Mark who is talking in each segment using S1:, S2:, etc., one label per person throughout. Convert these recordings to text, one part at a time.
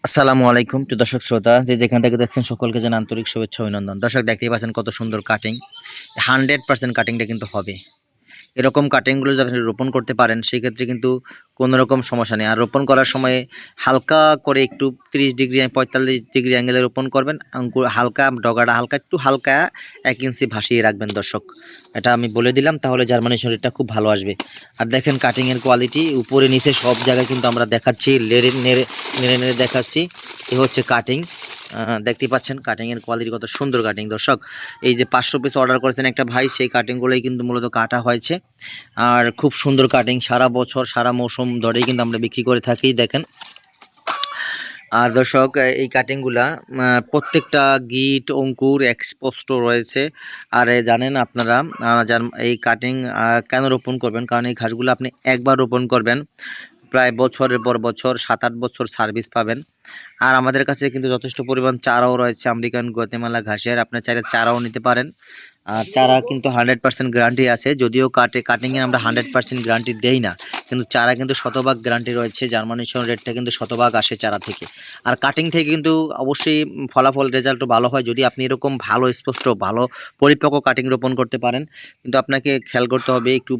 S1: আসসালামু আলাইকুম প্রিয় দর্শক শ্রোতা, যে যেখান থেকে দেখছেন সকলকে জানাই আন্তরিক শুভেচ্ছা ও অভিনন্দন। দর্শক, দেখতেই পাচ্ছেন কত সুন্দর কাটিং। 100% কাটিংটা কিন্তু হবে। এরকম কাটিংগুলো যদি আপনি রোপণ করতে পারেন সেক্ষেত্রে কিন্তু কোনো রকম সমস্যা নেই। আর রোপণ করার সময় হালকা করে একটু ৩০ ডিগ্রি ৪৫ ডিগ্রি অ্যাঙ্গেলে রোপণ করবেন। আঙ্কুর হালকা ডগাটা একটু হালকা ১ ইঞ্চি ভাসিয়ে রাখবেন দর্শক। এটা আমি বলে দিলাম, তাহলে জার্মানিশন রেটটা খুব ভালো আসবে। আর দেখেন কাটিংয়ের কোয়ালিটি উপরে নিচে সব জায়গায় কিন্তু আমরা দেখাচ্ছি, নেড়ে দেখাচ্ছি। এ হচ্ছে কাটিং। দেখতেই পাচ্ছেন কাটিংয়ের কোয়ালিটি কত সুন্দর কাটিং দর্শক। এই যে ৫০০ পিস অর্ডার করেছেন একটা ভাই, সেই কাটিংগুলোই কিন্তু মূলত কাটা হয়েছে। আর খুব সুন্দর কাটিং, সারা বছর সারা মৌসুম ধরেই কিন্তু আমরা বিক্রি করে থাকি দেখেন। আর দর্শক, এই কাটিংগুলা প্রত্যেকটা গিট অঙ্কুর স্পষ্ট রয়েছে। আর জানেন আপনারা, এই কাটিং কেন রোপণ করবেন, কারণ এই ঘাসগুলো আপনি একবার রোপণ করবেন, প্রায় বছরের পর বছর ৭-৮ বছর সার্ভিস পাবেন। আর আমাদের কাছে কিন্তু যথেষ্ট পরিমাণ চারাও রয়েছে আমেরিকান গুয়াতেমালা ঘাসের, আপনি চাইলে চারাও নিতে পারেন। আর চারা কিন্তু 100% গ্যারান্টি আছে, যদিও কাটিংয়ে আমরা 100% গ্যারান্টি দেই না, কিন্তু চারা কিন্তু শতভাগ গ্যারান্টি রয়েছে। জার্মানিশন রেটটা কিন্তু শতভাগ আসে চারা থেকে। আর কাটিং থেকে কিন্তু অবশ্যই ফলাফল রেজাল্টও ভালো হয় যদি আপনি এরকম ভালো স্পষ্ট ভালো পরিপক্ক কাটিং রোপণ করতে পারেন। কিন্তু আপনাকে খেয়াল করতে হবে, একটু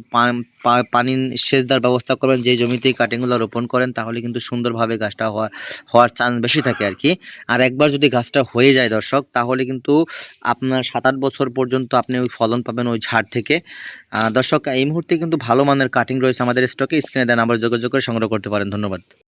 S1: পানির সেচ দেওয়ার ব্যবস্থা করবেন যে জমিতেই কাটিংগুলো রোপণ করেন, তাহলে কিন্তু সুন্দরভাবে গাছটা হওয়ার চান্স বেশি থাকে আর কি। আর একবার যদি গাছটা হয়ে যায় দর্শক, তাহলে কিন্তু আপনার ৭-৮ বছর পর্যন্ত আপনি ওই ফলন পাবেন ওই ঝাড় থেকে। দর্শক, এই মুহূর্তে কিন্তু ভালো মানের কাটিং রয়েছে আমাদের স্টকে। স্ক্রিনে দেন, আবার যোগাযোগ করে সংগ্রহ করতে পারেন। ধন্যবাদ।